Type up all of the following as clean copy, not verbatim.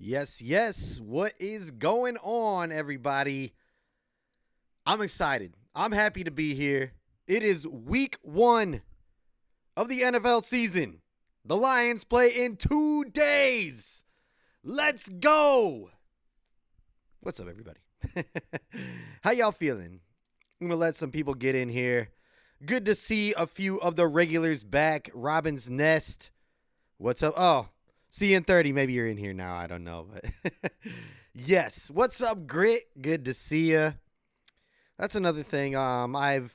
Yes, yes. What is going on, everybody? I'm excited. I'm happy to be here. It is week 1 of the NFL season. The Lions play in 2 days. Let's go. What's up, everybody? How y'all feeling? I'm going to let some people get in here. Good to see a few of the regulars back. Robin's Nest. What's up? Oh, see you in 30. Maybe you're in here now. I don't know. But yes. What's up, Grit? Good to see you. That's another thing. I've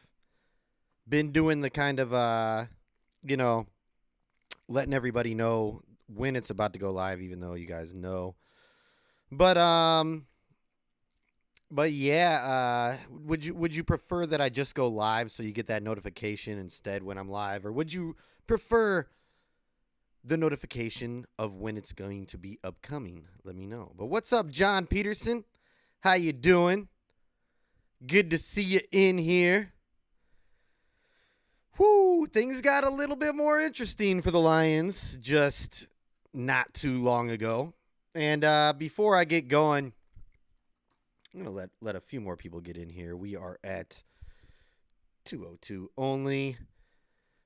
been doing the kind of, letting everybody know when it's about to go live, even though you guys know. But yeah, would you prefer that I just go live so you get that notification instead when I'm live, or would you prefer the notification of when it's going to be upcoming? Let me know. But what's up, John Peterson? How you doing? Good to see you in here. Whoo, things got a little bit more interesting for the Lions just not too long ago. And before I get going, I'm going to let a few more people get in here. We are at 202 only.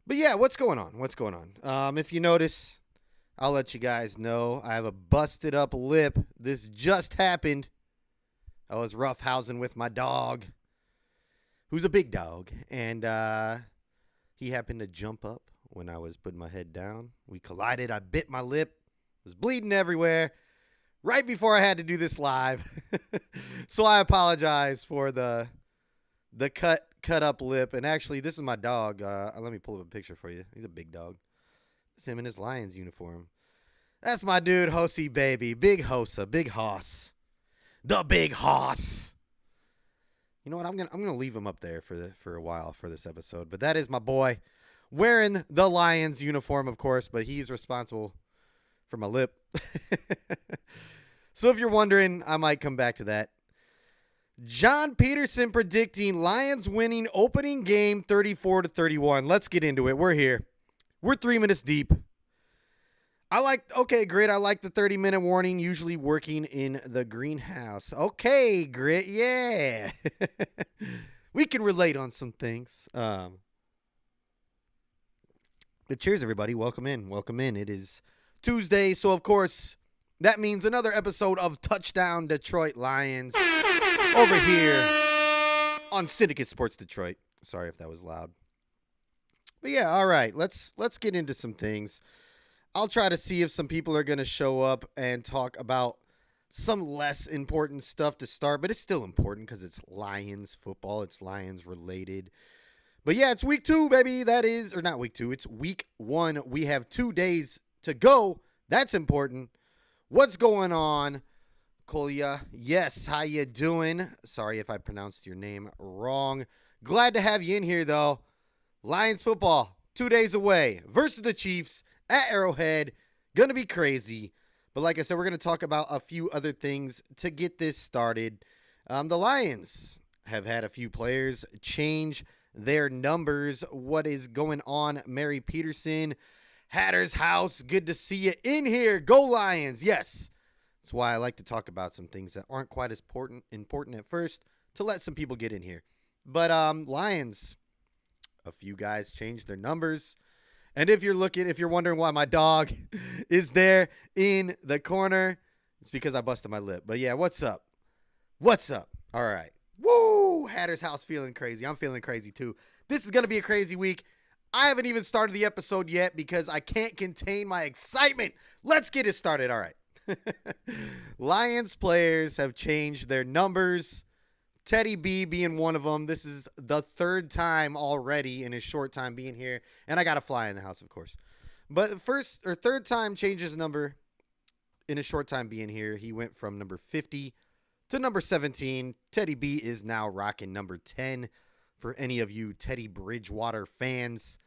But yeah, what's going on? What's going on? If you notice, I'll let you guys know. I have a busted up lip. This just happened. I was roughhousing with my dog, who's a big dog. And he happened to jump up when I was putting my head down. We collided. I bit my lip. It was bleeding everywhere right before I had to do this live. So I apologize for the cut up lip. And actually, this is my dog. Let me pull up a picture for you. He's a big dog. It's him in his Lions uniform. That's my dude, Hosie Baby. Big Hosa. Big Hoss. The Big Hoss. You know what? I'm gonna leave him up there for a while for this episode. But that is my boy wearing the Lions uniform, of course. But he's responsible for my lip. So if you're wondering, I might come back to that. John Peterson predicting Lions winning opening game 34-31. Let's get into it. We're here. We're 3 minutes deep. Grit, I like the 30-minute warning, usually working in the greenhouse. Okay, Grit, yeah. We can relate on some things. But cheers, everybody. Welcome in. It is Tuesday, so of course, that means another episode of Touchdown Detroit Lions over here on Syndicate Sports Detroit. Sorry if that was loud. But yeah, all right, let's get into some things. I'll try to see if some people are going to show up and talk about some less important stuff to start, but it's still important because it's Lions football. It's Lions related. But yeah, it's week 2, baby. Or not week 2. It's week 1. We have 2 days to go. That's important. What's going on, Kolya? Yes, how you doing? Sorry if I pronounced your name wrong. Glad to have you in here, though. Lions football, 2 days away versus the Chiefs at Arrowhead. Going to be crazy. But like I said, we're going to talk about a few other things to get this started. The Lions have had a few players change their numbers. What is going on, Mary Peterson? Hatter's house. Good to see you in here. Go Lions. Yes. That's why I like to talk about some things that aren't quite as important at first to let some people get in here. But Lions, a few guys changed their numbers. And if you're wondering why my dog is there in the corner, it's because I busted my lip. But yeah, what's up? What's up? All right. Woo! Hatter's house feeling crazy. I'm feeling crazy too. This is going to be a crazy week. I haven't even started the episode yet because I can't contain my excitement. Let's get it started. All right. Lions players have changed their numbers. Teddy B being one of them. This is the 3rd time already in his short time being here. And I got a fly in the house, of course. But 3rd time changes number in his short time being here. He went from number 50 to number 17. Teddy B is now rocking number 10 for any of you Teddy Bridgewater fans.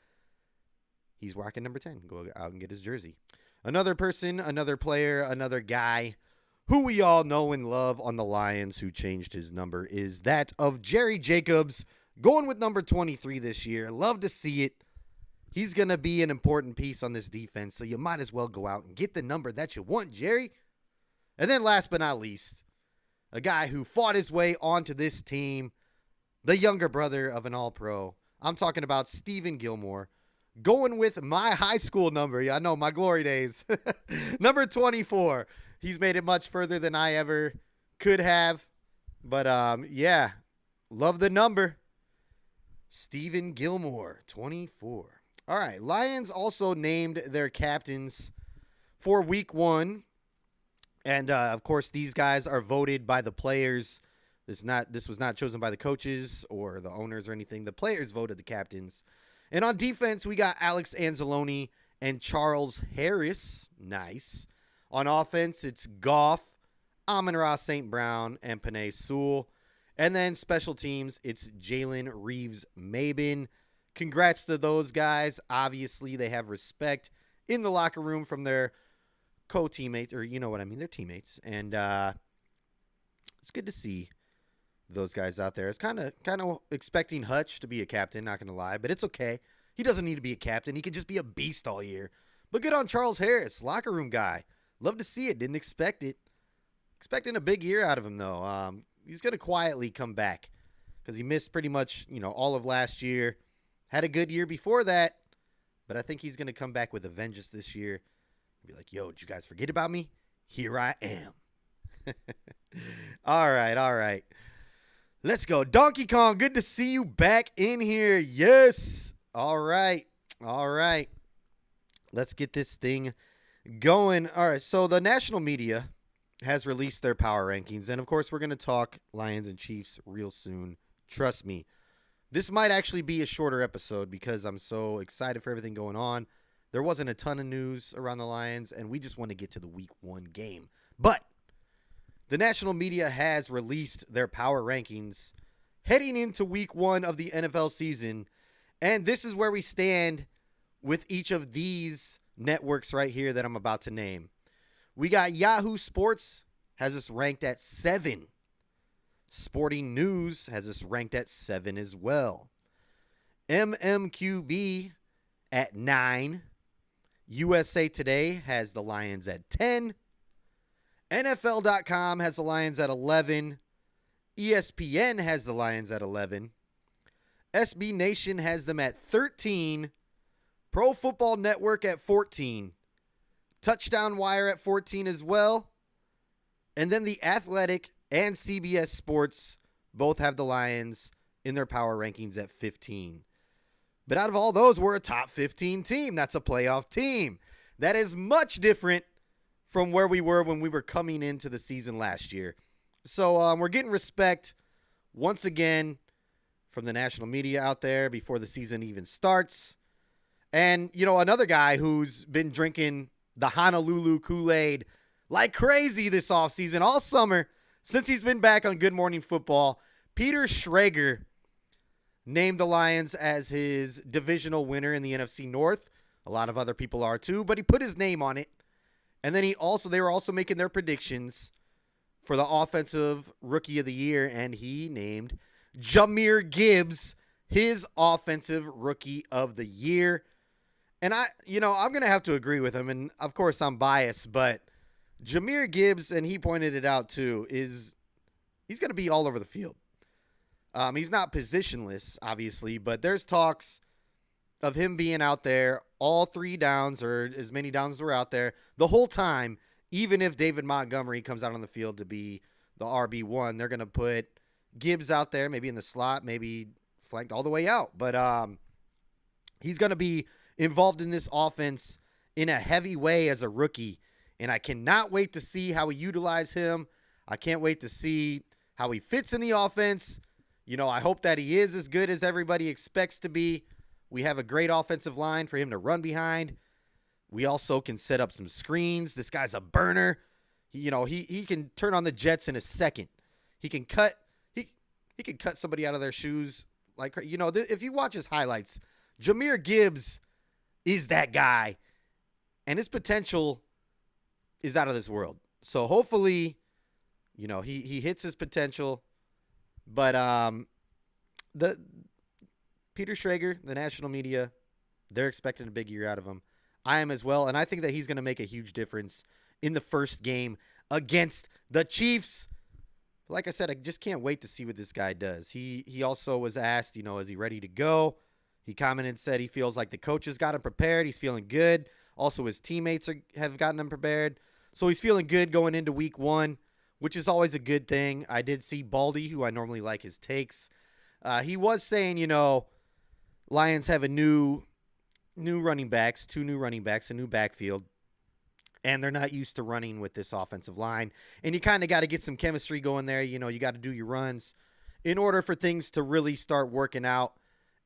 He's rocking number 10. Go out and get his jersey. Another person, another player, another guy who we all know and love on the Lions who changed his number is that of Jerry Jacobs, going with number 23 this year. Love to see it. He's going to be an important piece on this defense, so you might as well go out and get the number that you want, Jerry. And then last but not least, a guy who fought his way onto this team, the younger brother of an All-Pro. I'm talking about Steven Gilmore, going with my high school number. Yeah, I know, my glory days. Number 24. He's made it much further than I ever could have. But, yeah, love the number. Steven Gilmore, 24. All right, Lions also named their captains for week 1. And, of course, these guys are voted by the players. This was not chosen by the coaches or the owners or anything. The players voted the captains. And on defense, we got Alex Anzalone and Charles Harris. Nice. On offense, it's Goff, Amon-Ra St. Brown, and Penei Sewell. And then special teams, it's Jalen Reeves-Maybin. Congrats to those guys. Obviously, they have respect in the locker room from their co-teammates, or you know what I mean, their teammates. And it's good to see those guys out there. I was kind of expecting Hutch to be a captain, not going to lie, but it's okay. He doesn't need to be a captain. He can just be a beast all year. But good on Charles Harris, locker room guy. Love to see it. Didn't expect it. Expecting a big year out of him, though. He's going to quietly come back because he missed pretty much, all of last year. Had a good year before that, but I think he's going to come back with a vengeance this year. Be like, yo, did you guys forget about me? Here I am. All right. Let's go. Donkey Kong, good to see you back in here. Yes. All right. Let's get this thing going. All right, so the national media has released their power rankings, and of course we're going to talk Lions and Chiefs real soon. Trust me. This might actually be a shorter episode because I'm so excited for everything going on. There wasn't a ton of news around the Lions, and we just want to get to the week 1 game. But the national media has released their power rankings heading into week 1 of the NFL season, and this is where we stand with each of these networks right here that I'm about to name. We got Yahoo Sports has us ranked at 7. Sporting News has us ranked at 7 as well. MMQB at 9. USA Today has the Lions at 10. NFL.com has the Lions at 11. ESPN has the Lions at 11. SB Nation has them at 13. Pro Football Network at 14. Touchdown Wire at 14 as well. And then The Athletic and CBS Sports both have the Lions in their power rankings at 15. But out of all those, we're a top 15 team. That's a playoff team. That is much different from where we were when we were coming into the season last year. So we're getting respect once again from the national media out there before the season even starts. And, another guy who's been drinking the Honolulu Kool-Aid like crazy this offseason, all summer, since he's been back on Good Morning Football, Peter Schrager named the Lions as his divisional winner in the NFC North. A lot of other people are too, but he put his name on it. And then they were also making their predictions for the offensive rookie of the year, and he named Jahmyr Gibbs his offensive rookie of the year. And I'm going to have to agree with him, and of course I'm biased, but Jahmyr Gibbs, and he pointed it out too, he's going to be all over the field. He's not positionless, obviously, but there's talks of him being out there all 3 downs or as many downs as were out there the whole time, even if David Montgomery comes out on the field to be the RB1. They're going to put Gibbs out there, maybe in the slot, maybe flanked all the way out. But he's going to be involved in this offense in a heavy way as a rookie, and I cannot wait to see how we utilize him. I can't wait to see how he fits in the offense. I hope that he is as good as everybody expects to be. We have a great offensive line for him to run behind. We also can set up some screens. This guy's a burner. He can turn on the Jets in a second. He can cut somebody out of their shoes. If you watch his highlights, Jahmyr Gibbs is that guy, and his potential is out of this world. So hopefully, he hits his potential. But the Peter Schrager, the national media, they're expecting a big year out of him. I am as well, and I think that he's going to make a huge difference in the first game against the Chiefs. Like I said, I just can't wait to see what this guy does. He also was asked, is he ready to go? He commented and said he feels like the coaches got him prepared. He's feeling good. Also, his teammates have gotten him prepared. So he's feeling good going into week 1, which is always a good thing. I did see Baldy, who I normally like his takes. He was saying, Lions have a new running backs, 2 new running backs, a new backfield. And they're not used to running with this offensive line. And you kind of got to get some chemistry going there. You got to do your runs in order for things to really start working out.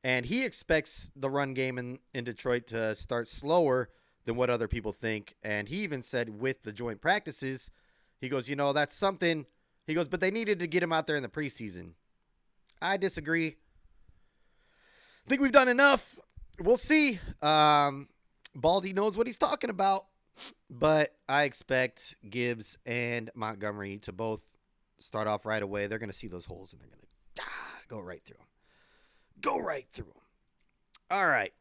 And he expects the run game in Detroit to start slower than what other people think. And he even said with the joint practices, he goes, that's something. He goes, but they needed to get him out there in the preseason. I disagree. I think we've done enough. We'll see. Baldy knows what he's talking about. But I expect Gibbs and Montgomery to both start off right away. They're going to see those holes, and they're going to go right through them. Go right through them. All right.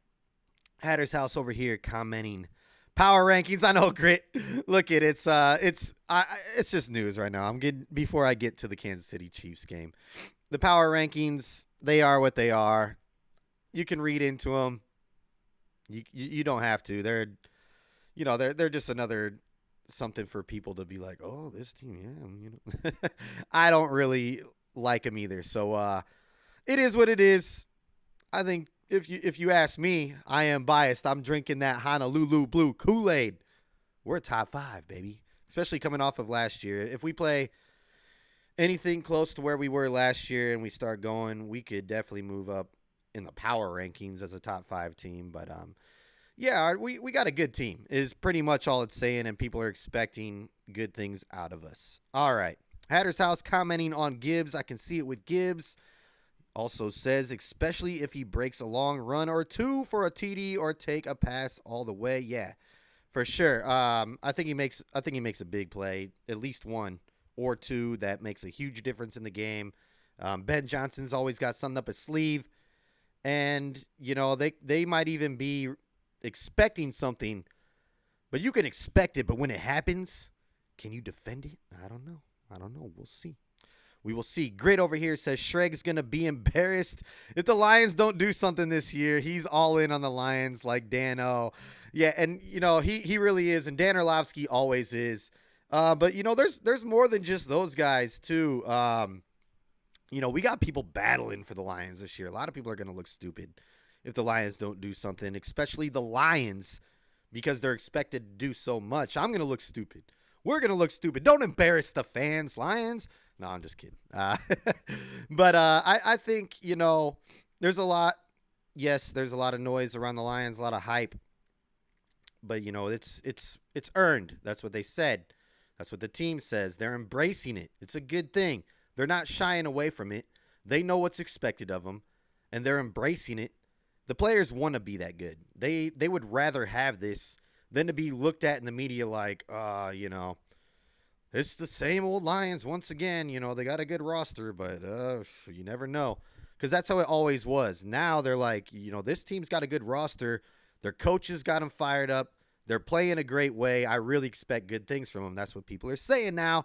Hatter's House over here commenting. Power rankings. I know, Grit. Look at it. It's just news right now. Before I get to the Kansas City Chiefs game. The power rankings, they are what they are. You can read into them. You don't have to. They're just another something for people to be like, oh, this team, yeah. I don't really like them either. So it is what it is. I think if you ask me, I am biased. I'm drinking that Honolulu Blue Kool-Aid. We're top 5, baby, especially coming off of last year. If we play anything close to where we were last year and we start going, we could definitely move up in the power rankings as a top 5 team. But yeah, we got a good team is pretty much all it's saying, and people are expecting good things out of us. All right. Hatter's House commenting on Gibbs. I can see it with Gibbs. Also says, especially if he breaks a long run or 2 for a TD or take a pass all the way. Yeah, for sure. I think he makes a big play, at least 1 or 2 that makes a huge difference in the game. Ben Johnson's always got something up his sleeve, and they might even be expecting something, but you can expect it, but when it happens, can you defend it? I don't know. We'll see. We will see. Grit over here says Shreg's going to be embarrassed if the Lions don't do something this year. He's all in on the Lions like Dan O. Yeah, and he really is, and Dan Orlovsky always is. But there's more than just those guys too. We got people battling for the Lions this year. A lot of people are going to look stupid if the Lions don't do something, especially the Lions, because they're expected to do so much. I'm going to look stupid. We're going to look stupid. Don't embarrass the fans, Lions. No, I'm just kidding. But I think, there's a lot. Yes, there's a lot of noise around the Lions, a lot of hype. But, it's earned. That's what they said. That's what the team says. They're embracing it. It's a good thing. They're not shying away from it. They know what's expected of them, and they're embracing it. The players want to be that good. They would rather have this than to be looked at in the media like, it's the same old Lions once again. They got a good roster, but you never know. Because that's how it always was. Now they're like, this team's got a good roster. Their coaches got them fired up. They're playing a great way. I really expect good things from them. That's what people are saying now,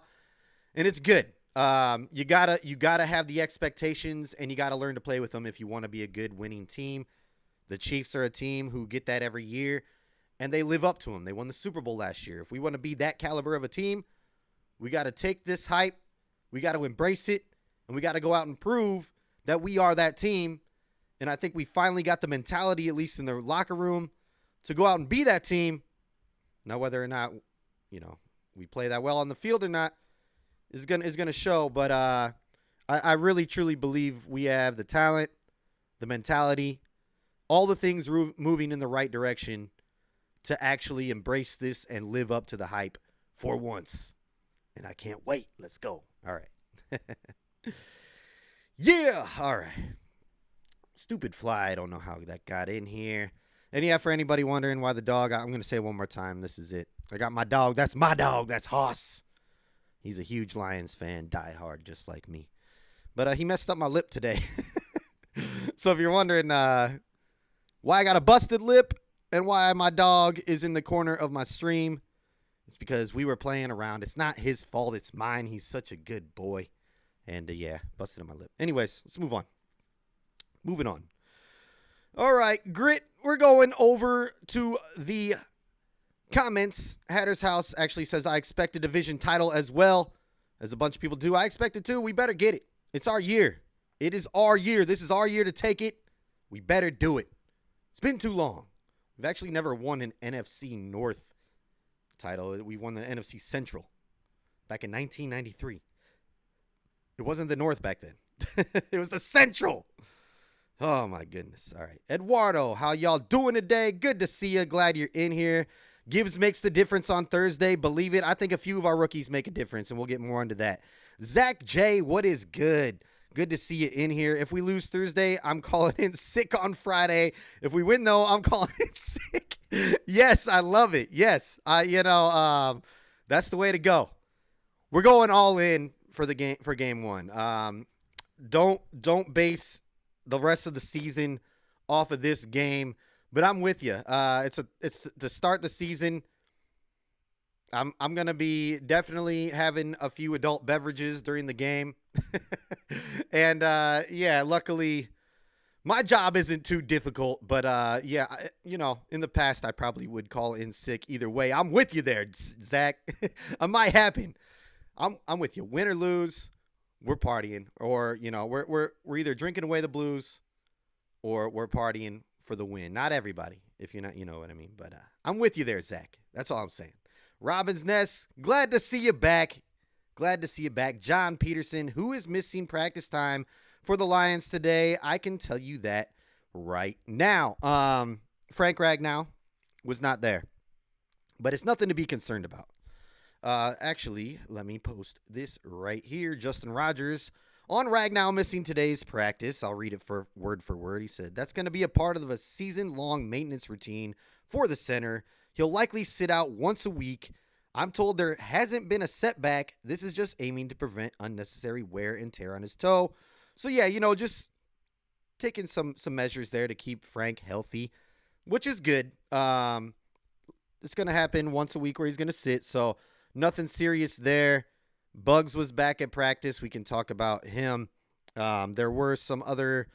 and it's good. You gotta have the expectations, and you gotta learn to play with them if you want to be a good winning team. The Chiefs are a team who get that every year, and they live up to them. They won the Super Bowl last year. If we want to be that caliber of a team, we got to take this hype, we got to embrace it, and we got to go out and prove that we are that team. And I think we finally got the mentality, at least in the locker room, to go out and be that team. Now, whether or not, we play that well on the field or not is gonna show. But I really, truly believe we have the talent, the mentality, all the things moving in the right direction to actually embrace this and live up to the hype for once. And I can't wait. Let's go. All right. Yeah. All right. Stupid fly. I don't know how that got in here. And yeah, for anybody wondering why the dog, I'm going to say it one more time. This is it. I got my dog. That's my dog. That's Hoss. He's a huge Lions fan, die hard, just like me. But he messed up my lip today. So if you're wondering why I got a busted lip and why my dog is in the corner of my stream, It's because we were playing around. It's not his fault. It's mine. He's such a good boy. And, yeah, busted on my lip. Anyways, let's move on. Moving on. All right, Grit, we're going over to the comments. Hatter's House actually says, I expect a division title as well, as a bunch of people do. I expect it too. We better get it. It's our year. It is our year. This is our year to take it. We better do it. It's been too long. We've actually never won an NFC North title. We won the NFC Central back in 1993. It wasn't the North back then. It was the Central. Oh, my goodness. All right. Eduardo, how y'all doing today? Good to see you. Glad you're in here. Gibbs makes the difference on Thursday. Believe it. I think a few of our rookies make a difference, and we'll get more into that. Zach J, what is good? Good to see you in here. If we lose Thursday, I'm calling in sick on Friday. If we win, though, I'm calling in sick. Yes, I love it. Yes, that's the way to go. We're going all in for the game for game one. Don't base the rest of the season off of this game, but I'm with you. It's to start the season. I'm gonna be definitely having a few adult beverages during the game, and yeah, luckily my job isn't too difficult. But yeah, in the past I probably would call in sick either way. I'm with you there, Zach. It might happen. I'm with you. Win or lose, we're partying, or we're either drinking away the blues, or we're partying for the win. Not everybody, if you're not, you know what I mean. But I'm with you there, Zach. That's all I'm saying. Robin's Nest, glad to see you back. Glad to see you back. John Peterson, who is missing practice time for the Lions today? I can tell you that right now. Frank Ragnow was not there, but it's nothing to be concerned about. Actually, let me post this right here. Justin Rogers on Ragnow missing today's practice. I'll read it for word. He said, that's going to be a part of a season-long maintenance routine for the center. He'll likely sit out once a week. I'm told there hasn't been a setback. This is just aiming to prevent unnecessary wear and tear on his toe. So, yeah, just taking some measures there to keep Frank healthy, which is good. It's going to happen once a week where he's going to sit, so nothing serious there. Bugs was back at practice. We can talk about him. There were some other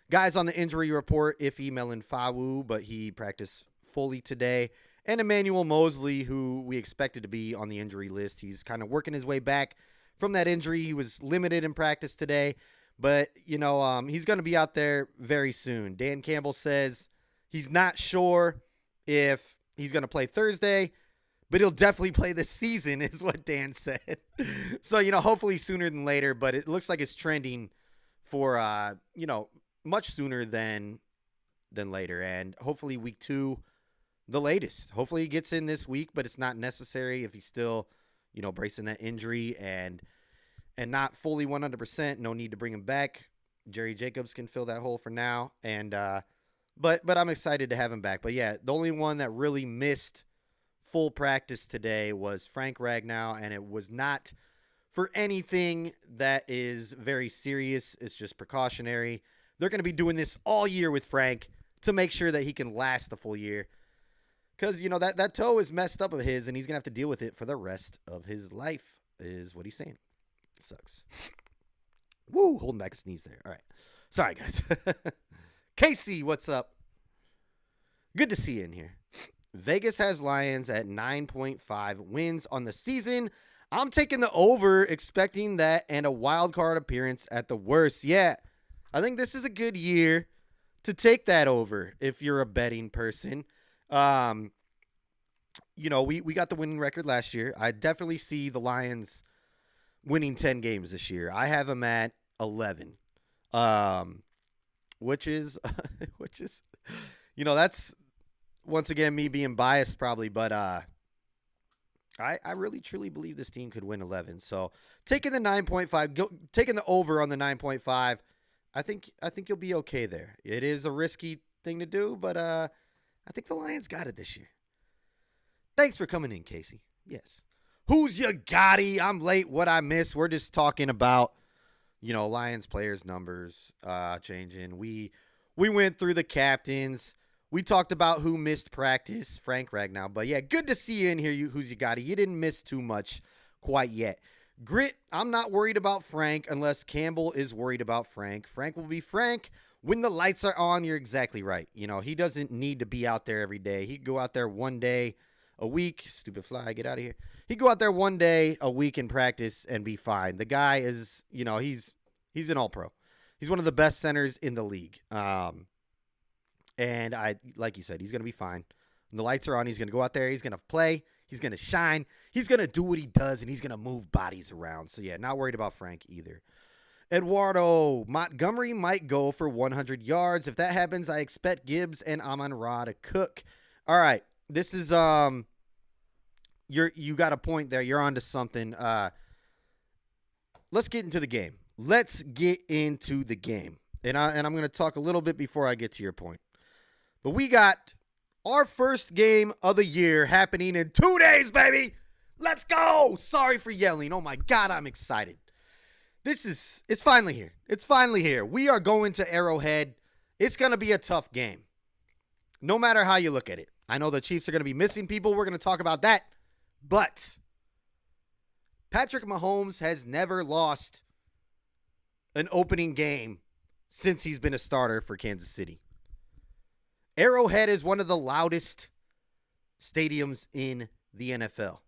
guys on the injury report, Iffy Melinfawu, but he practiced fully today. And Emmanuel Mosley, who we expected to be on the injury list. He's kind of working his way back from that injury. He was limited in practice today, but, he's going to be out there very soon. Dan Campbell says he's not sure if he's going to play Thursday, but he'll definitely play this season is what Dan said. So, hopefully sooner than later, but it looks like it's trending for, much sooner than later. And hopefully week 2, the latest. Hopefully he gets in this week, but it's not necessary if he's still, bracing that injury and not fully 100%. No need to bring him back. Jerry Jacobs can fill that hole for now. And, but I'm excited to have him back. But yeah, the only one that really missed full practice today was Frank Ragnow, and it was not for anything that is very serious. It's just precautionary. They're going to be doing this all year with Frank to make sure that he can last the full year. Because, that toe is messed up of his, and he's going to have to deal with it for the rest of his life, is what he's saying. It sucks. Woo, holding back a sneeze there. All right. Sorry, guys. Casey, what's up? Good to see you in here. Vegas has Lions at 9.5 wins on the season. I'm taking the over, expecting that, and a wild card appearance at the worst. Yeah, I think this is a good year to take that over if you're a betting person. We got the winning record last year. I definitely see the Lions winning 10 games this year. I have them at 11, which is, that's once again me being biased probably, but I really truly believe this team could win 11. So taking the 9.5, taking the over on the 9.5, I think you'll be okay there. It is a risky thing to do, but I think the Lions got it this year. Thanks for coming in, Casey. Yes. Who's your Gotti? I'm late. What I miss? We're just talking about, Lions players' numbers changing. We went through the captains. We talked about who missed practice, Frank Ragnow. But yeah, good to see you in here, who's you got it. You didn't miss too much quite yet. Grit, I'm not worried about Frank unless Campbell is worried about Frank. Frank will be Frank when the lights are on. You're exactly right. He doesn't need to be out there every day. He can go out there one day a week. Stupid fly, get out of here. He can go out there one day a week in practice and be fine. The guy is, he's an all-pro. He's one of the best centers in the league. And like you said, he's going to be fine. When the lights are on, he's going to go out there. He's going to play. He's going to shine. He's going to do what he does, and he's going to move bodies around. So, yeah, not worried about Frank either. Eduardo Montgomery might go for 100 yards. If that happens, I expect Gibbs and Amon-Ra to cook. All right, this is you got a point there. You're onto something. Let's get into the game. And I'm going to talk a little bit before I get to your point. But we got our first game of the year happening in 2 days, baby. Let's go. Sorry for yelling. Oh, my God, I'm excited. It's finally here. It's finally here. We are going to Arrowhead. It's going to be a tough game, no matter how you look at it. I know the Chiefs are going to be missing people. We're going to talk about that. But Patrick Mahomes has never lost an opening game since he's been a starter for Kansas City. Arrowhead is one of the loudest stadiums in the NFL.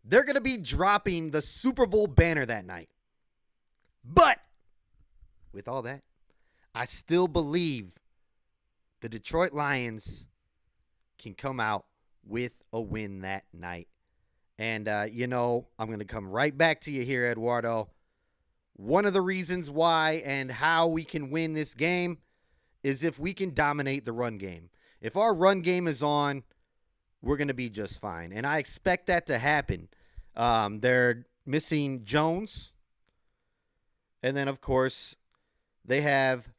They're going to be dropping the Super Bowl banner that night. But with all that, I still believe the Detroit Lions can come out with a win that night. And, I'm going to come right back to you here, Eduardo. One of the reasons why and how we can win this game is if we can dominate the run game. If our run game is on, we're going to be just fine. And I expect that to happen. They're missing Jones. And then, of course, they have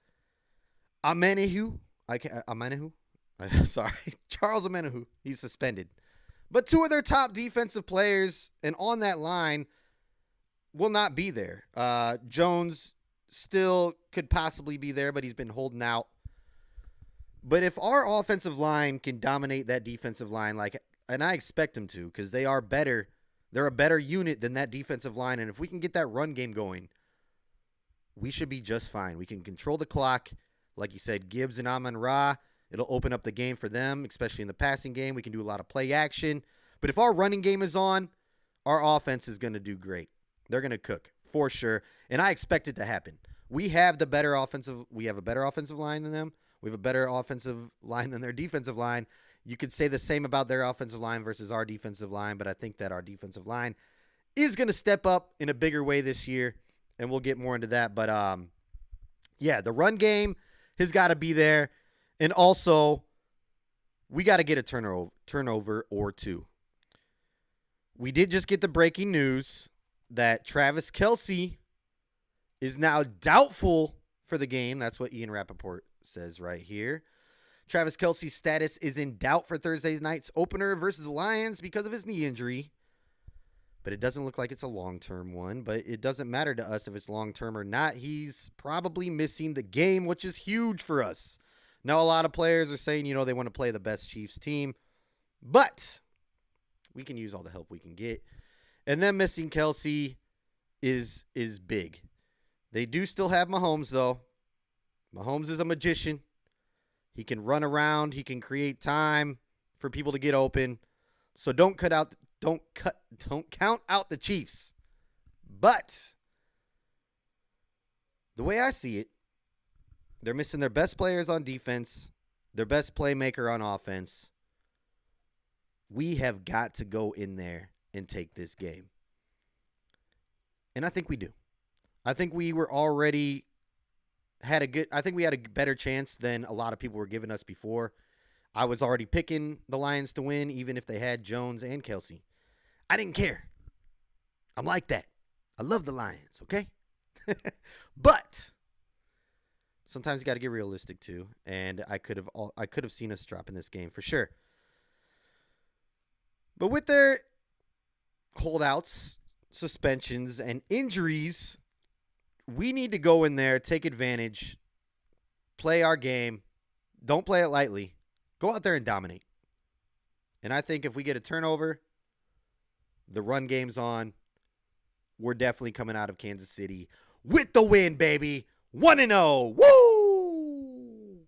Amenahu. Sorry. Charles Amenahu. He's suspended. But two of their top defensive players and on that line will not be there. Jones still could possibly be there, but he's been holding out. But if our offensive line can dominate that defensive line, and I expect them to, because they are better, they're a better unit than that defensive line. And if we can get that run game going, we should be just fine. We can control the clock. Like you said, Gibbs and Amon-Ra, it'll open up the game for them, especially in the passing game. We can do a lot of play action. But if our running game is on, our offense is going to do great. They're going to cook for sure. And I expect it to happen. We have a better offensive line than them. We have a better offensive line than their defensive line. You could say the same about their offensive line versus our defensive line, but I think that our defensive line is going to step up in a bigger way this year, and we'll get more into that. But, the run game has got to be there. And also, we got to get a turnover or two. We did just get the breaking news that Travis Kelce is now doubtful for the game. That's what Ian Rappaport says right here. Travis Kelce's status is in doubt for Thursday night's opener versus the Lions because of his knee injury. But it doesn't look like it's a long-term one. But it doesn't matter to us if it's long-term or not. He's probably missing the game, which is huge for us. Now, a lot of players are saying, they want to play the best Chiefs team. But we can use all the help we can get. And then missing Kelce is big. They do still have Mahomes, though. Mahomes is a magician. He can run around. He can create time for people to get open. So don't count out the Chiefs. But the way I see it, they're missing their best players on defense, their best playmaker on offense. We have got to go in there and take this game. And I think we do. I think we were already I think we had a better chance than a lot of people were giving us before. I was already picking the Lions to win, even if they had Jones and Kelce. I didn't care. I'm like that. I love the Lions, okay? But sometimes you got to get realistic too, and I could have seen us drop in this game for sure. But with their holdouts, suspensions, and injuries, we need to go in there, take advantage, play our game. Don't play it lightly. Go out there and dominate. And I think if we get a turnover, the run game's on, we're definitely coming out of Kansas City with the win, baby. 1-0. Woo!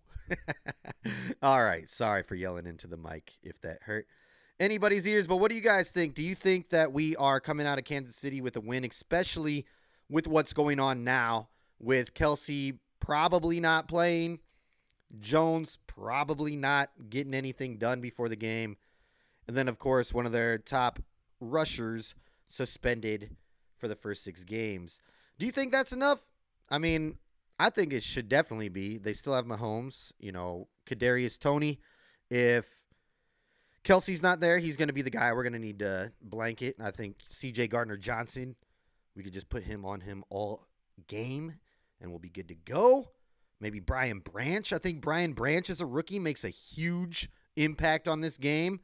All right. Sorry for yelling into the mic if that hurt anybody's ears. But what do you guys think? Do you think that we are coming out of Kansas City with a win, especially with what's going on now with Kelsey probably not playing, Jones probably not getting anything done before the game, and then, of course, one of their top rushers suspended for the first 6 games. Do you think that's enough? I mean, I think it should definitely be. They still have Mahomes, Kadarius Toney. If Kelsey's not there, he's going to be the guy we're going to need to blanket. I think C.J. Gardner-Johnson, we could just put him on him all game, and we'll be good to go. Maybe Brian Branch. I think Brian Branch as a rookie makes a huge impact on this game.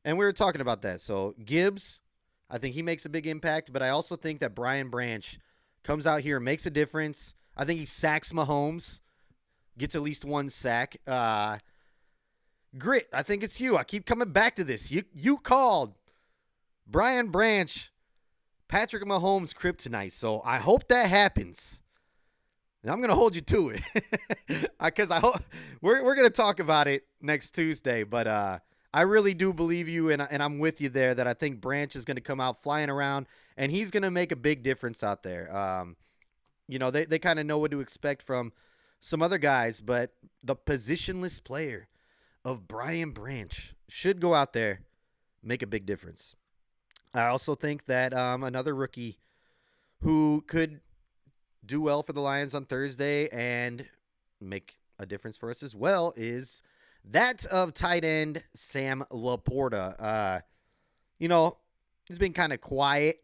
And we were talking about that. So Gibbs, I think he makes a big impact, but I also think that Brian Branch comes out here, makes a difference. I think he sacks Mahomes, gets at least 1 sack. Grit, I think it's you. I keep coming back to this. You called Brian Branch, Patrick Mahomes kryptonite. So I hope that happens. And I'm going to hold you to it because I hope we're going to talk about it next Tuesday. But I really do believe you, and I'm with you there, that I think Branch is going to come out flying around, and he's going to make a big difference out there. They kind of know what to expect from some other guys, but the positionless player of Brian Branch should go out there, make a big difference. I also think that another rookie who could do well for the Lions on Thursday and make a difference for us as well is that of tight end Sam Laporta. He's been kind of quiet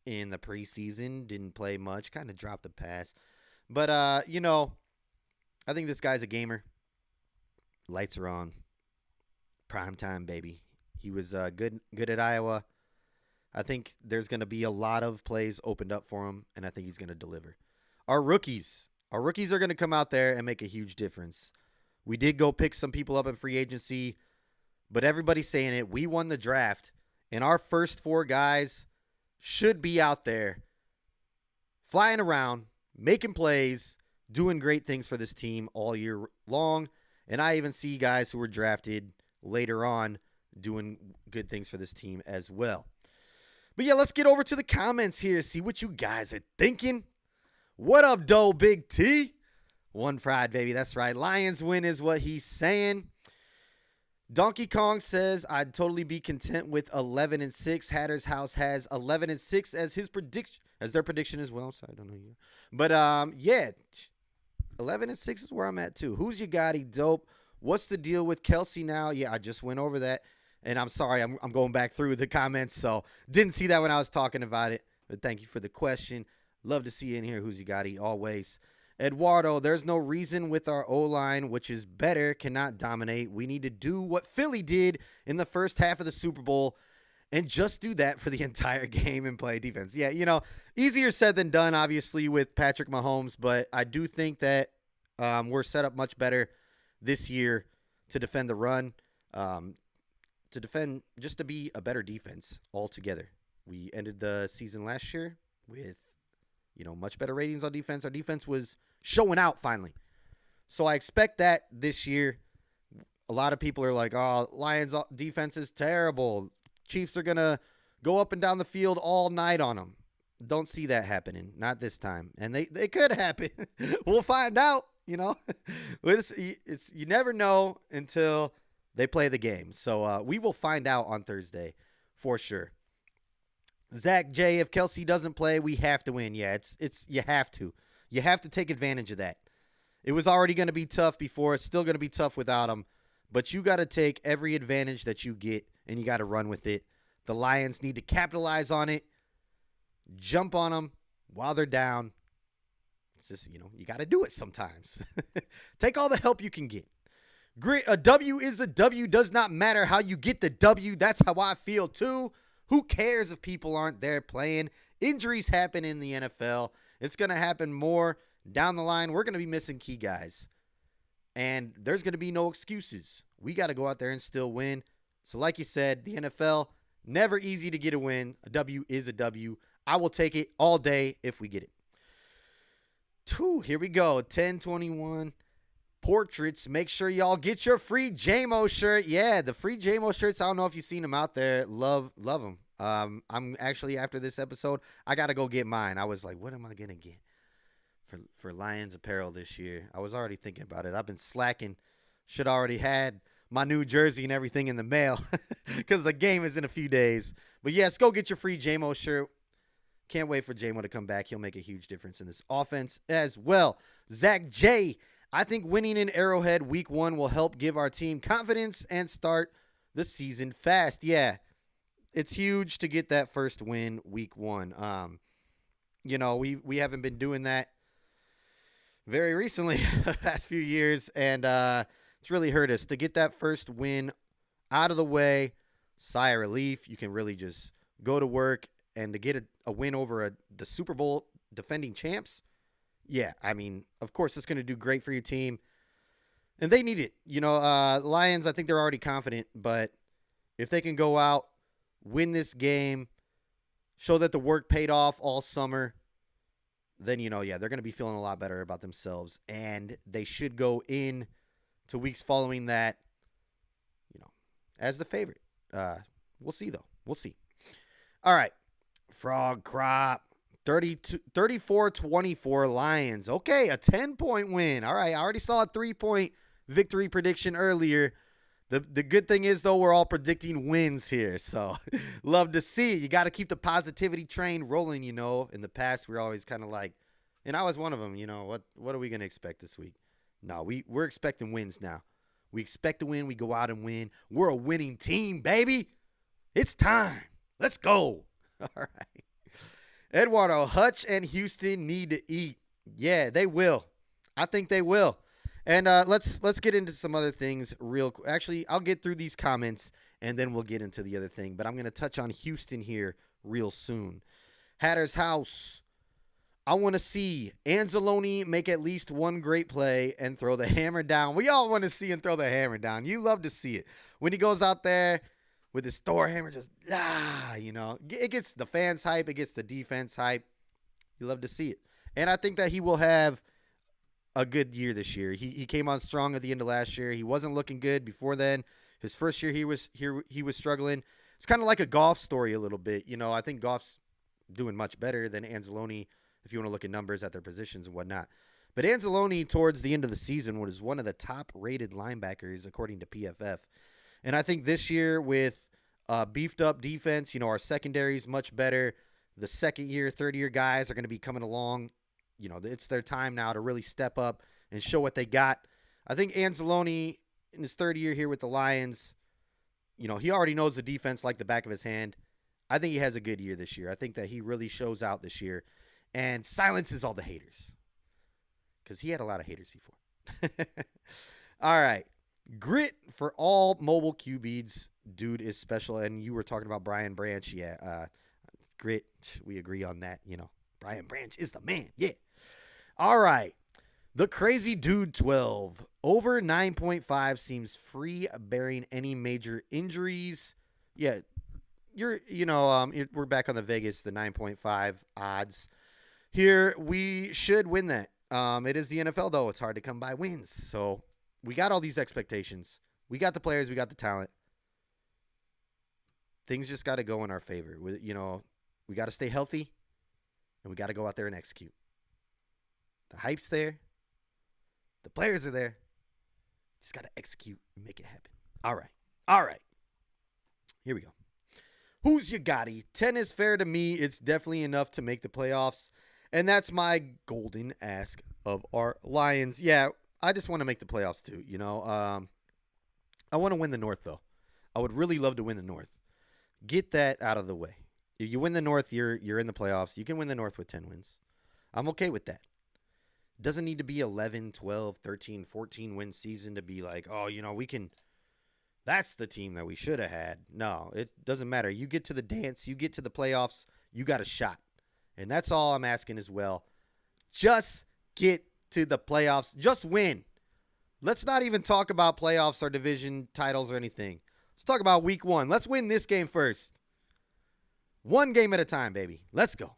in the preseason, didn't play much, kind of dropped a pass. But, I think this guy's a gamer. Lights are on. Prime time, baby. He was good at Iowa. I think there's going to be a lot of plays opened up for him, and I think he's going to deliver. Our rookies are going to come out there and make a huge difference. We did go pick some people up in free agency, but everybody's saying it. We won the draft, and our first 4 guys should be out there flying around, making plays, doing great things for this team all year long. And I even see guys who were drafted later on doing good things for this team as well. But yeah, let's get over to the comments here, see what you guys are thinking. What up, Doe Big T? One pride, baby. That's right. Lions win is what he's saying. Donkey Kong says, I'd totally be content with 11-6. Hatter's House has 11-6 as his prediction, as their prediction as well. So I don't know you. But yeah, 11-6 is where I'm at too. Who's you got? Dope. What's the deal with Kelsey now? Yeah, I just went over that. And I'm sorry, I'm going back through the comments, so didn't see that when I was talking about it. But thank you for the question. Love to see you in here, who's you got? Always. Eduardo, there's no reason with our O-line, which is better, cannot dominate. We need to do what Philly did in the first half of the Super Bowl and just do that for the entire game and play defense. Yeah, easier said than done, obviously, with Patrick Mahomes, but I do think that we're set up much better this year to defend the run, just to be a better defense altogether. We ended the season last year with much better ratings on defense. Our defense was showing out finally. So I expect that this year. A lot of people are like, oh, Lions defense is terrible. Chiefs are going to go up and down the field all night on them. Don't see that happening. Not this time. And they could happen. We'll find out, It's you never know until they play the game. So we will find out on Thursday for sure. Zach J, if Kelsey doesn't play, we have to win. Yeah, it's you have to. You have to take advantage of that. It was already going to be tough before. It's still going to be tough without him. But you got to take every advantage that you get, and you got to run with it. The Lions need to capitalize on it. Jump on them while they're down. It's just, you got to do it sometimes. Take all the help you can get. A W is a W. Does not matter how you get the W. That's how I feel too. Who cares if people aren't there playing? Injuries happen in the NFL. It's going to happen more down the line. We're going to be missing key guys. And there's going to be no excuses. We got to go out there and still win. So like you said, the NFL, never easy to get a win. A W is a W. I will take it all day if we get it. Here we go. 1021 portraits. Make sure y'all get your free JMO shirt. Yeah, the free JMO shirts. I don't know if you've seen them out there. Love them. I'm actually, after this episode, I got to go get mine. I was like, what am I going to get for Lions apparel this year? I was already thinking about it. I've been slacking. Should already had my new jersey and everything in the mail because the game is in a few days. But yes, go get your free JMO shirt. Can't wait for JMO to come back. He'll make a huge difference in this offense as well. Zach J., I think winning in Arrowhead week 1 will help give our team confidence and start the season fast. Yeah, it's huge to get that first win week 1. We haven't been doing that very recently, the past few years, and it's really hurt us. To get that first win out of the way, sigh of relief. You can really just go to work, and to get a win over the Super Bowl defending champs, yeah, I mean, of course, it's going to do great for your team, and they need it. Lions, I think they're already confident, but if they can go out, win this game, show that the work paid off all summer, then, they're going to be feeling a lot better about themselves, and they should go in to weeks following that, as the favorite. We'll see, though. We'll see. All right. Frog Crop. 34-24 Lions. Okay, a 10-point win. All right, I already saw a 3-point victory prediction earlier. The good thing is, though, we're all predicting wins here, so love to see it. You got to keep the positivity train rolling, In the past, we're always kind of like, and I was one of them, what are we going to expect this week? No, we're expecting wins now. We expect to win. We go out and win. We're a winning team, baby. It's time. Let's go. All right. Eduardo, Hutch and Houston need to eat. Yeah, they will. I think they will. And let's get into some other things real quick. Actually, I'll get through these comments, and then we'll get into the other thing. But I'm going to touch on Houston here real soon. Hatter's House. I want to see Anzalone make at least one great play and throw the hammer down. We all want to see him throw the hammer down. You love to see it. When he goes out there with his Thor hammer, just, it gets the fans hype. It gets the defense hype. You love to see it. And I think that he will have a good year this year. He came on strong at the end of last year. He wasn't looking good before then. His first year he was struggling. It's kind of like a Goff story a little bit. I think Goff's doing much better than Anzalone if you want to look at numbers at their positions and whatnot. But Anzalone, towards the end of the season, was one of the top-rated linebackers according to PFF. And I think this year with beefed up defense, our secondary is much better. The second-year, third-year guys are going to be coming along. It's their time now to really step up and show what they got. I think Anzalone, in his third year here with the Lions, he already knows the defense like the back of his hand. I think he has a good year this year. I think that he really shows out this year and silences all the haters because he had a lot of haters before. All right. Grit for all mobile QBs. Dude is special. And you were talking about Brian Branch. Yeah. Grit. We agree on that. Brian Branch is the man. Yeah. All right. The Crazy Dude 12. Over 9.5 seems free, bearing any major injuries. Yeah. We're back on the Vegas, the 9.5 odds. Here, we should win that. It is the NFL, though. It's hard to come by wins. So we got all these expectations. We got the players. We got the talent. Things just got to go in our favor. We got to stay healthy. And we got to go out there and execute. The hype's there. The players are there. Just got to execute and make it happen. All right. Here we go. Who's your Gotti? 10 is fair to me. It's definitely enough to make the playoffs. And that's my golden ask of our Lions. Yeah, I just want to make the playoffs too. I want to win the North, though. I would really love to win the North. Get that out of the way. If you win the North, you're in the playoffs. You can win the North with 10 wins. I'm okay with that. Doesn't need to be 11, 12, 13, 14 win season to be like, we can. That's the team that we should have had. No, it doesn't matter. You get to the dance, you get to the playoffs, you got a shot. And that's all I'm asking as well. Just get to the playoffs. Just win. let's not even talk about playoffs or division titles or anything. Let's talk about week 1. Let's win this game first. One game at a time, baby. Let's go.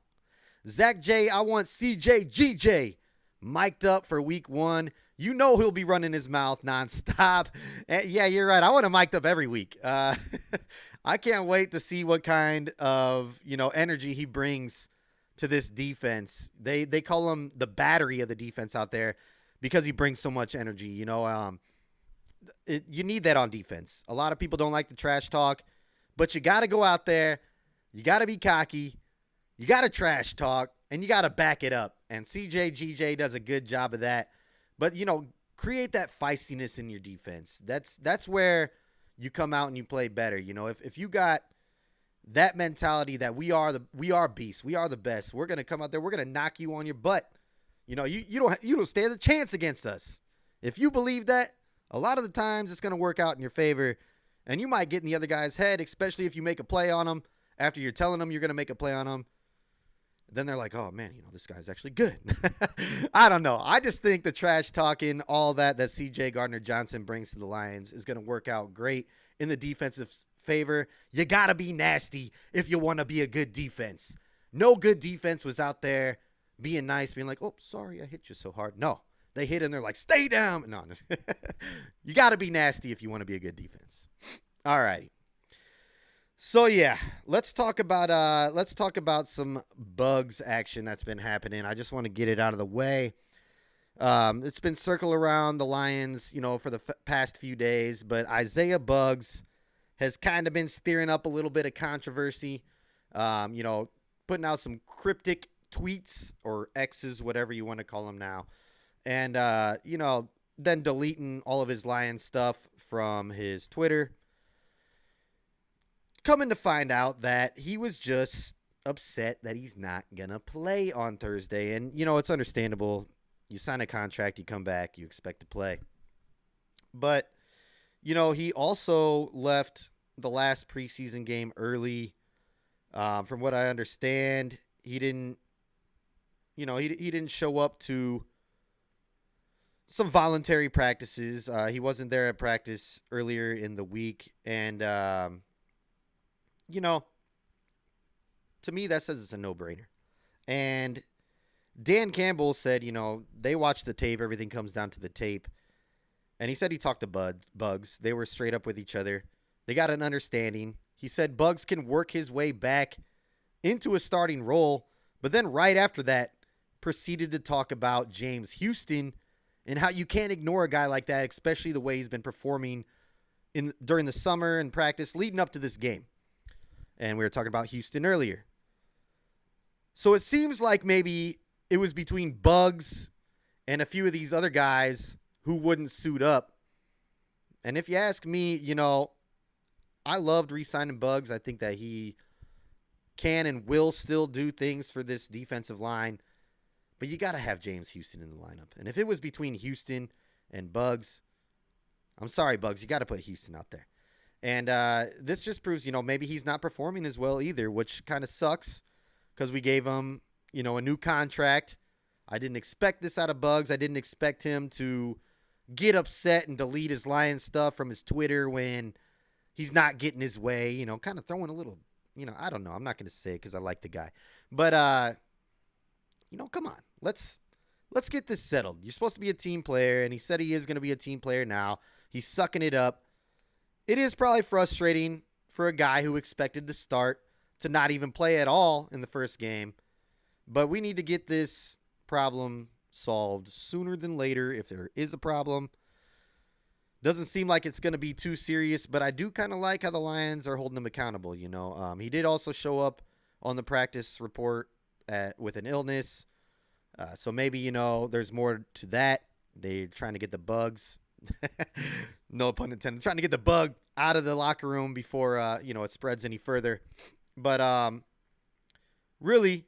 Zach J, I want CJ GJ mic'd up for week 1. You know he'll be running his mouth nonstop. Yeah, you're right. I want him mic'd up every week. I can't wait to see what kind of, energy he brings to this defense. They call him the battery of the defense out there because he brings so much energy. You need that on defense. A lot of people don't like the trash talk, but you got to go out there. You got to be cocky. You got to trash talk, and you got to back it up. And CJ GJ does a good job of that. But, create that feistiness in your defense. That's where you come out and you play better. If you got that mentality that we are beasts, we are the best. We're going to come out there. We're going to knock you on your butt. You don't stand a chance against us. If you believe that, a lot of the times it's going to work out in your favor, and you might get in the other guy's head, especially if you make a play on them after you're telling them you're going to make a play on them. Then they're like, oh, man, this guy's actually good. I don't know. I just think the trash talking, all that C.J. Gardner-Johnson brings to the Lions is going to work out great in the defensive favor. You got to be nasty if you want to be a good defense. No good defense was out there being nice, being like, oh, sorry, I hit you so hard. No, they hit and they're like, stay down. No, you got to be nasty if you want to be a good defense. All righty. So yeah, let's talk about some Bugs action that's been happening. I just want to get it out of the way. It's been circling around the Lions, for the past few days, but Isaiah Bugs has kind of been stirring up a little bit of controversy. Putting out some cryptic tweets or X's, whatever you want to call them now, and then deleting all of his Lions stuff from his Twitter. Coming to find out that he was just upset that he's not going to play on Thursday. And, it's understandable. You sign a contract, you come back, you expect to play. But, he also left the last preseason game early. From what I understand, he didn't show up to some voluntary practices. He wasn't there at practice earlier in the week. And, to me, that says it's a no-brainer. And Dan Campbell said, they watched the tape. Everything comes down to the tape. And he said he talked to Bugs. They were straight up with each other. They got an understanding. He said Bugs can work his way back into a starting role. But then right after that, proceeded to talk about James Houston and how you can't ignore a guy like that, especially the way he's been performing during the summer and practice leading up to this game. And we were talking about Houston earlier. So it seems like maybe it was between Bugs and a few of these other guys who wouldn't suit up. And if you ask me, I loved re-signing Bugs. I think that he can and will still do things for this defensive line. But you got to have James Houston in the lineup. And if it was between Houston and Bugs, I'm sorry, Bugs, you got to put Houston out there. And this just proves, maybe he's not performing as well either, which kind of sucks because we gave him, a new contract. I didn't expect this out of Bugs. I didn't expect him to get upset and delete his Lions stuff from his Twitter when he's not getting his way, kind of throwing a little, I don't know. I'm not going to say it because I like the guy. But, come on. Let's get this settled. You're supposed to be a team player, and he said he is going to be a team player now. He's sucking it up. It is probably frustrating for a guy who expected to start to not even play at all in the first game. But we need to get this problem solved sooner than later if there is a problem. Doesn't seem like it's going to be too serious, but I do kind of like how the Lions are holding him accountable, He did also show up on the practice report with an illness. So maybe, there's more to that. They're trying to get the Bugs. No pun intended. Trying to get the bug out of the locker room before, it spreads any further. But really,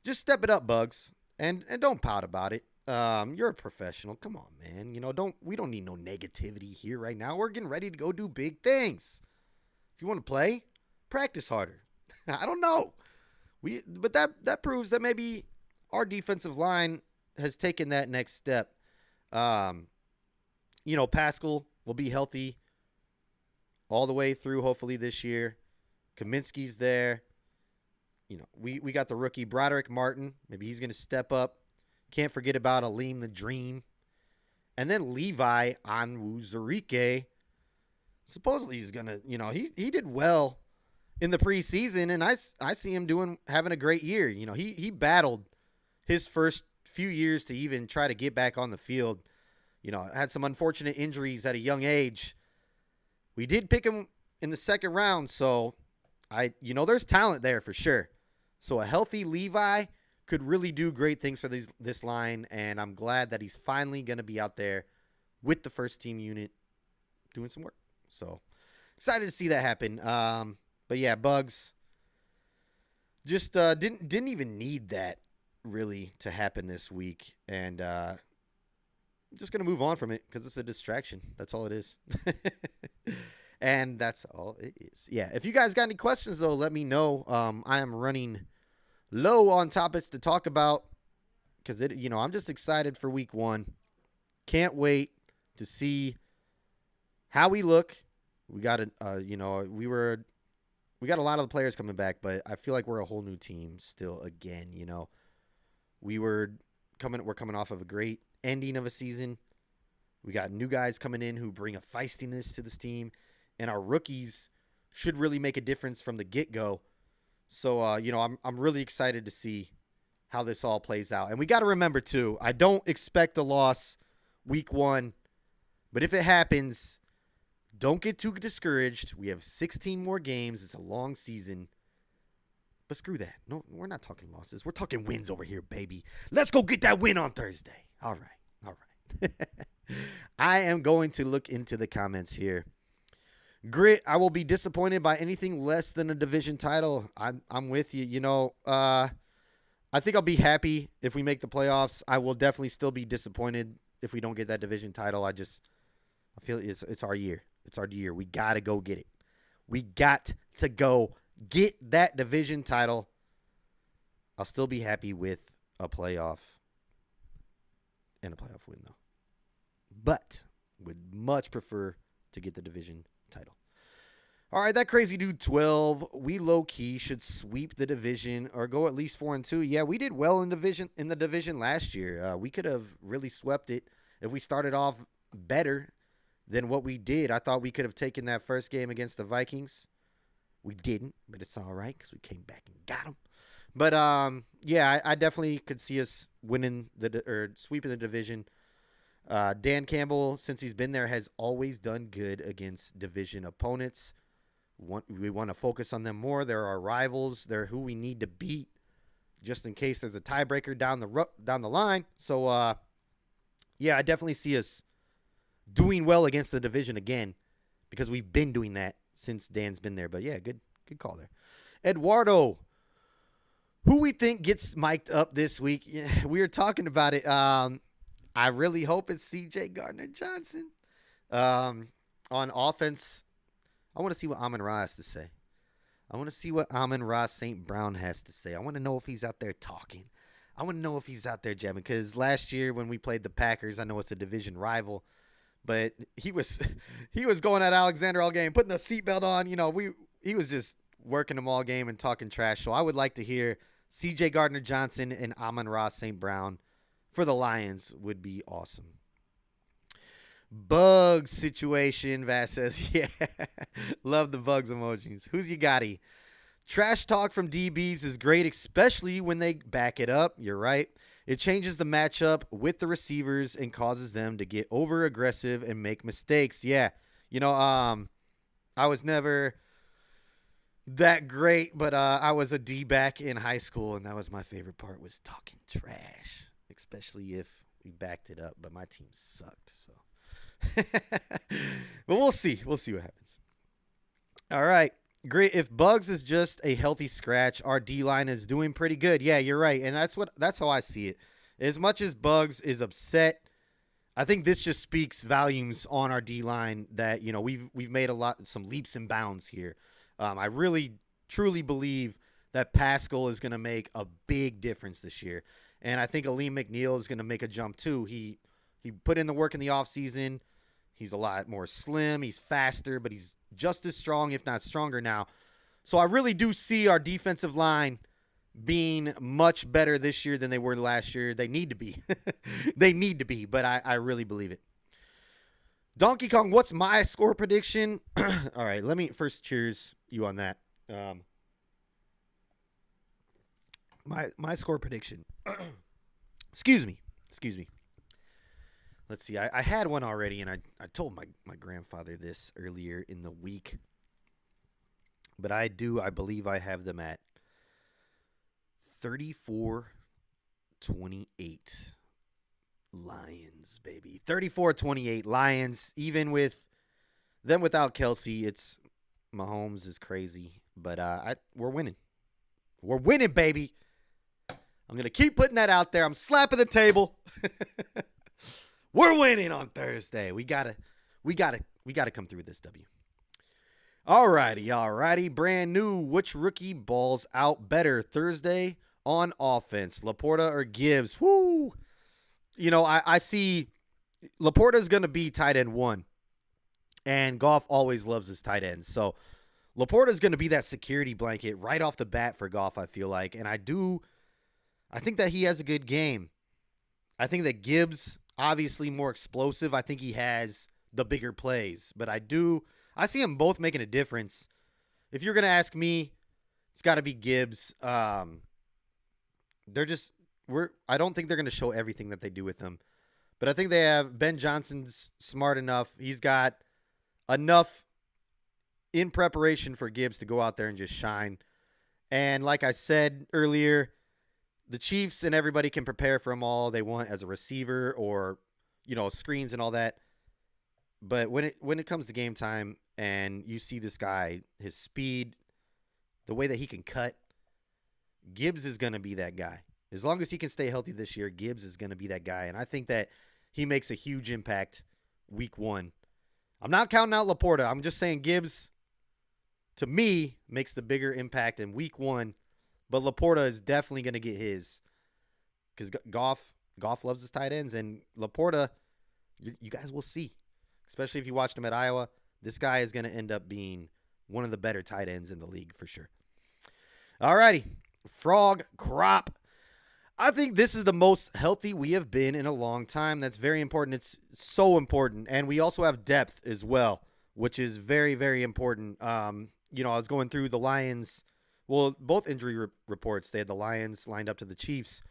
just step it up, Bugs, and don't pout about it. You're a professional. Come on, man. We don't need no negativity here right now. We're getting ready to go do big things. If you want to play, practice harder. I don't know. But that proves that maybe our defensive line has taken that next step. Pascal will be healthy all the way through, hopefully, this year. Kaminsky's there. We got the rookie Broderick Martin. Maybe he's going to step up. Can't forget about Aleem the Dream. And then Levi Onwuzurike. Supposedly he's going to, he did well in the preseason, and I see him having a great year. He battled his first few years to even try to get back on the field. Had some unfortunate injuries at a young age. We did pick him in the second round, so there's talent there for sure. So a healthy Levi could really do great things for this line, and I'm glad that he's finally going to be out there with the first team unit doing some work. So excited to see that happen. But yeah, Bugs just didn't even need that really to happen this week, and I'm just going to move on from it because it's a distraction. That's all it is. And that's all it is. Yeah, if you guys got any questions, though, let me know. I am running low on topics to talk about because I'm just excited for week 1. Can't wait to see how we look. We got we got a lot of the players coming back, but I feel like we're a whole new team still again. We're coming off of a great ending of a season. We got new guys coming in who bring a feistiness to this team, and our rookies should really make a difference from the get-go. So, I'm really excited to see how this all plays out. And we got to remember, too, I don't expect a loss week 1, but if it happens, don't get too discouraged. We have 16 more games. It's a long season. But screw that. No, we're not talking losses. We're talking wins over here, baby. Let's go get that win on Thursday. All right. I am going to look into the comments here. Grit, I will be disappointed by anything less than a division title. I'm with you. I think I'll be happy if we make the playoffs. I will definitely still be disappointed if we don't get that division title. I feel it's our year. It's our year. We got to go get it. We got to go get that division title. I'll still be happy with a playoff and a playoff win, though. But would much prefer to get the division title. All right, that crazy dude 12. We low-key should sweep the division or go at least 4-2. Yeah, we did well in the division last year. We could have really swept it if we started off better than what we did. I thought we could have taken that first game against the Vikings. We didn't, but it's all right because we came back and got them. But yeah, I definitely could see us winning sweeping the division. Dan Campbell, since he's been there, has always done good against division opponents. We want to focus on them more. They're our rivals. They're who we need to beat, just in case there's a tiebreaker down the line. So yeah, I definitely see us doing well against the division again because we've been doing that since Dan's been there. But yeah, good call there. Eduardo, who we think gets mic'd up this week? Yeah, we were talking about it. I really hope it's C.J. Gardner-Johnson. On offense, I want to see what Amon-Ra has to say. I want to see what Amon-Ra St. Brown has to say. I want to know if he's out there talking. I want to know if he's out there jamming. Because last year when we played the Packers, I know it's a division rival, but he was going at Alexander all game, putting the seatbelt on. He was just working them all game and talking trash. So I would like to hear C.J. Gardner-Johnson and Amon-Ra St. Brown for the Lions would be awesome. Bug situation, Vass says. Yeah, love the bugs emojis. Who's you gotty? Trash talk from DBs is great, especially when they back it up. You're right. It changes the matchup with the receivers and causes them to get over aggressive and make mistakes. Yeah, I was never that great, but I was a D-back in high school, and that was my favorite part, was talking trash, especially if we backed it up. But my team sucked, so. But we'll see. We'll see what happens. All right. Great. If Bugs is just a healthy scratch, our D-line is doing pretty good. Yeah, you're right. And that's how I see it. As much as Bugs is upset, I think this just speaks volumes on our D-line that, we've made some leaps and bounds here. I really, truly believe that Pascal is going to make a big difference this year. And I think Aleem McNeil is going to make a jump too. He put in the work in the offseason. He's a lot more slim. He's faster, but he's just as strong, if not stronger now. So I really do see our defensive line being much better this year than they were last year. They need to be. They need to be, but I really believe it. Donkey Kong, what's my score prediction? All right, let me first cheers you on that. My score prediction. Excuse me. Let's see. I had one already, and I told my grandfather this earlier in the week. But I believe I have them at 34-28. Lions, baby. 34-28 Lions. Even with them without Kelsey, it's Mahomes is crazy. But we're winning. We're winning, baby. I'm going to keep putting that out there. I'm slapping the table. We're winning on Thursday. We got to come through with this W. All righty. Brand new. Which rookie balls out better Thursday on offense? Laporta or Gibbs? Woo! You know, I see Laporta's going to be tight end 1. And Goff always loves his tight ends. So Laporta's going to be that security blanket right off the bat for Goff, I feel like. And I think that he has a good game. I think that Gibbs, obviously more explosive. I think he has the bigger plays. But I see them both making a difference. If you're going to ask me, it's got to be Gibbs. I don't think they're going to show everything that they do with him. But I think they have Ben Johnson's smart enough. He's got enough in preparation for Gibbs to go out there and just shine. And like I said earlier, the Chiefs and everybody can prepare for him all they want as a receiver or, screens and all that. But when it comes to game time and you see this guy, his speed, the way that he can cut, Gibbs is going to be that guy. As long as he can stay healthy this year, Gibbs is going to be that guy. And I think that he makes a huge impact week 1. I'm not counting out Laporta. I'm just saying Gibbs, to me, makes the bigger impact in week 1. But Laporta is definitely going to get his because Goff loves his tight ends. And Laporta, you guys will see, especially if you watched him at Iowa, this guy is going to end up being one of the better tight ends in the league for sure. All righty. Frog crop. I think this is the most healthy we have been in a long time. That's very important. It's so important. And we also have depth as well, which is very, very important. I was going through the Lions. Well, both injury reports, they had the Lions lined up to the Chiefs.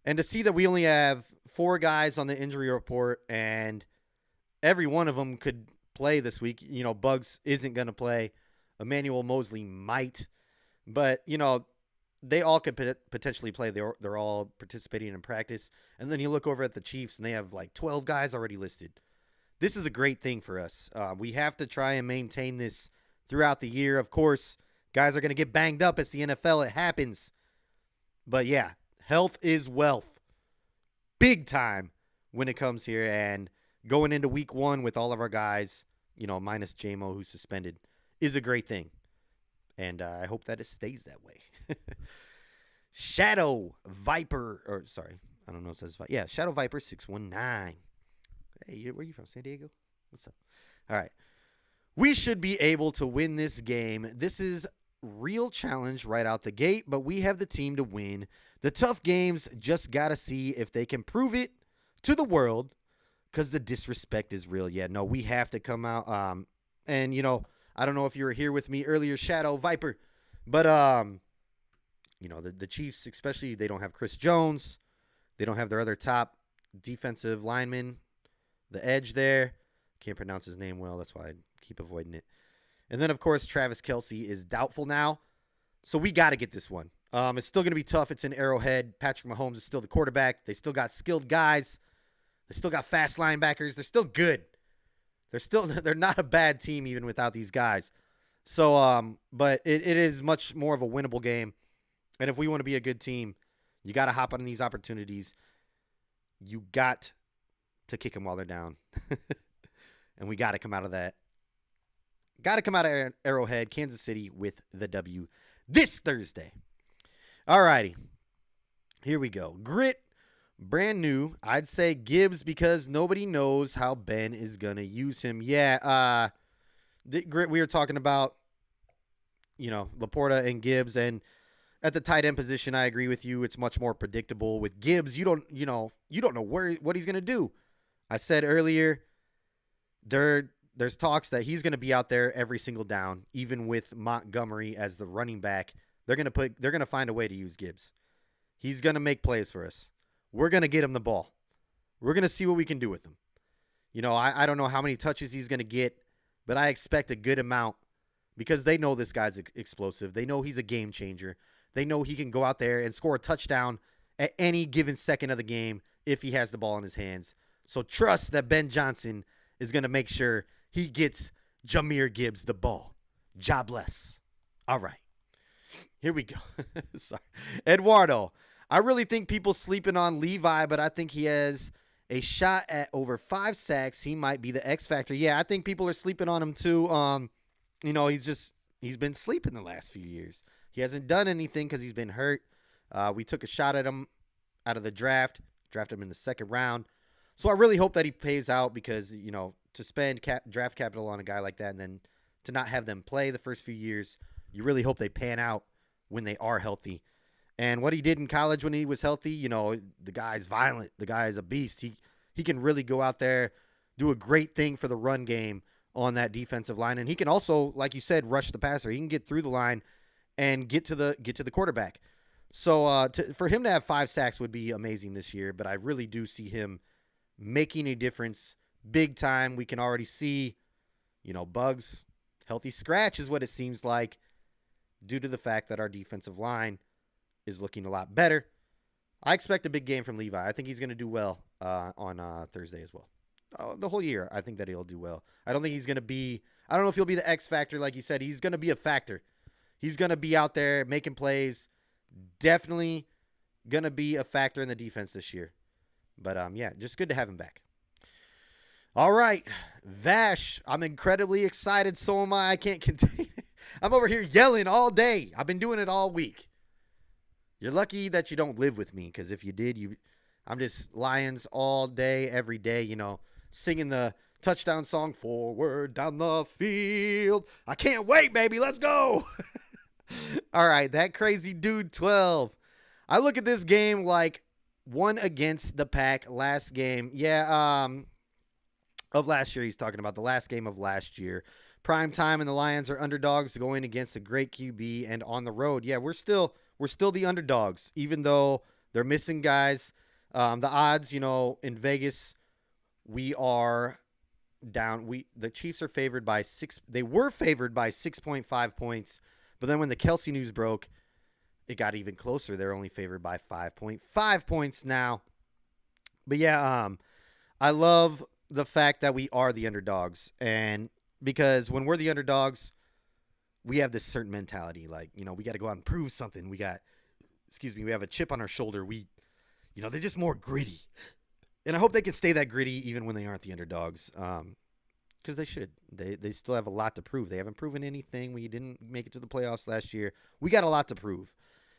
And to see that we only have 4 guys on the injury report and every one of them could play this week. Bugs isn't going to play. Emmanuel Mosley might. But, they all could potentially play. They're all participating in practice. And then you look over at the Chiefs, and they have like 12 guys already listed. This is a great thing for us. We have to try and maintain this throughout the year. Of course, guys are going to get banged up. It's the NFL. It happens. But, yeah, health is wealth. Big time when it comes here. And going into week 1 with all of our guys, minus JMO who's suspended, is a great thing. And I hope that it stays that way. Shadow Viper, I don't know if it says Viper. Yeah, Shadow Viper 619. Hey, where are you from, San Diego? What's up? All right. We should be able to win this game. This is real challenge right out the gate, but we have the team to win. The tough games, just got to see if they can prove it to the world because the disrespect is real. Yeah, no, we have to come out. And, I don't know if you were here with me earlier, Shadow Viper, but, the Chiefs, especially, they don't have Chris Jones. They don't have their other top defensive lineman, the edge there. Can't pronounce his name well. That's why I keep avoiding it. And then, of course, Travis Kelce is doubtful now. So we got to get this one. It's still going to be tough. It's in Arrowhead. Patrick Mahomes is still the quarterback. They still got skilled guys. They still got fast linebackers. They're still good. They're not a bad team even without these guys. So, but it is much more of a winnable game. And if we want to be a good team, you got to hop on these opportunities. You got to kick them while they're down. And we got to come out of that. Got to come out of Arrowhead, Kansas City with the W this Thursday. All righty. Here we go. Grit Brand new. I'd say Gibbs because nobody knows how Ben is going to use him. Yeah, we were talking about, Laporta and Gibbs, and at the tight end position, I agree with you. It's much more predictable. With Gibbs, you don't know what he's going to do. I said earlier, there's talks that he's going to be out there every single down, even with Montgomery as the running back. They're going to find a way to use Gibbs. He's going to make plays for us. We're going to get him the ball. We're going to see what we can do with him. I don't know how many touches he's going to get, but I expect a good amount because they know this guy's explosive. They know he's a game changer. They know he can go out there and score a touchdown at any given second of the game if he has the ball in his hands. So trust that Ben Johnson is going to make sure he gets Jahmyr Gibbs the ball. God bless. All right. Here we go. Sorry. Eduardo, I really think people sleeping on Levi, but I think he has a shot at over 5 sacks. He might be the X factor. Yeah, I think people are sleeping on him too. He's been sleeping the last few years. He hasn't done anything because he's been hurt. We took a shot at him out of the drafted him in the second round. So I really hope that he pays out because, to spend draft capital on a guy like that and then to not have them play the first few years, you really hope they pan out when they are healthy. And what he did in college when he was healthy, the guy's violent. The guy is a beast. He can really go out there, do a great thing for the run game on that defensive line. And he can also, like you said, rush the passer. He can get through the line and get to the quarterback. So for him to have 5 sacks would be amazing this year, but I really do see him making a difference big time. We can already see, Bugs, healthy scratch is what it seems like due to the fact that our defensive line is looking a lot better. I expect a big game from Levi. I think he's going to do well on Thursday as well. The whole year, I think that he'll do well. I don't think he's going to be – I don't know if he'll be the X factor like you said. He's going to be a factor. He's going to be out there making plays. Definitely going to be a factor in the defense this year. But, just good to have him back. All right, Vash, I'm incredibly excited. So am I. I can't contain it. I'm over here yelling all day. I've been doing it all week. You're lucky that you don't live with me because if you did, I'm just Lions all day, every day, singing the touchdown song, forward down the field. I can't wait, baby. Let's go. All right, that crazy dude 12. I look at this game like one against the pack last game. Yeah, of last year he's talking about, the last game of last year. Prime time and the Lions are underdogs going against a great QB and on the road. Yeah, we're still the underdogs, even though they're missing guys. The odds, in Vegas, we are down. The Chiefs are favored by 6. They were favored by 6.5 points, but then when the Kelsey news broke, it got even closer. They're only favored by 5.5 points now. But yeah, I love the fact that we are the underdogs, and because when we're the underdogs, we have this certain mentality, like, we got to go out and prove something. We have a chip on our shoulder. They're just more gritty. And I hope they can stay that gritty even when they aren't the underdogs, because they should. They still have a lot to prove. They haven't proven anything. We didn't make it to the playoffs last year. We got a lot to prove.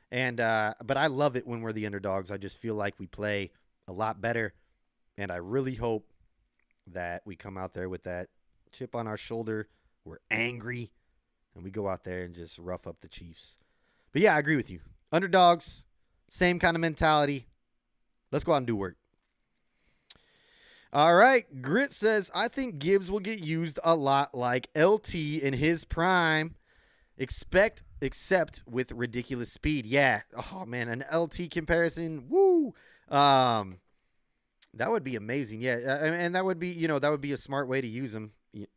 And but I love it when we're the underdogs. I just feel like we play a lot better, and I really hope that we come out there with that chip on our shoulder. We're angry, and we go out there and just rough up the Chiefs. But yeah, I agree with you. Underdogs, same kind of mentality. Let's go out and do work. All right. Grit says, I think Gibbs will get used a lot like LT in his prime, except with ridiculous speed. Yeah. Oh, man, an LT comparison. Woo. That would be amazing. Yeah. And that would be, that would be a smart way to use him.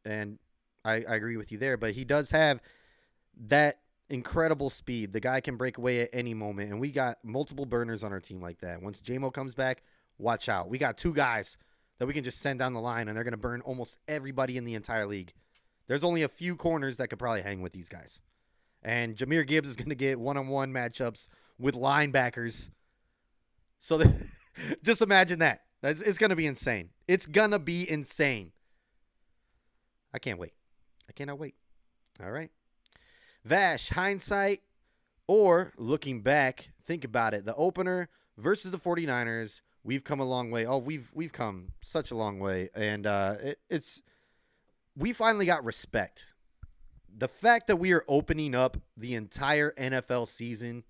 And I agree with you there. But he does have that incredible speed. The guy can break away at any moment. And we got multiple burners on our team like that. Once J-Mo comes back, watch out. We got 2 guys that we can just send down the line, and they're going to burn almost everybody in the entire league. There's only a few corners that could probably hang with these guys. And Jahmyr Gibbs is going to get one-on-one matchups with linebackers. So just imagine that. It's going to be insane. It's going to be insane. I can't wait. I cannot wait. All right. Vash, hindsight or looking back, think about it. The opener versus the 49ers we've come a long way. Oh, we've come such a long way, and it's we finally got respect. The fact that we are opening up the entire NFL season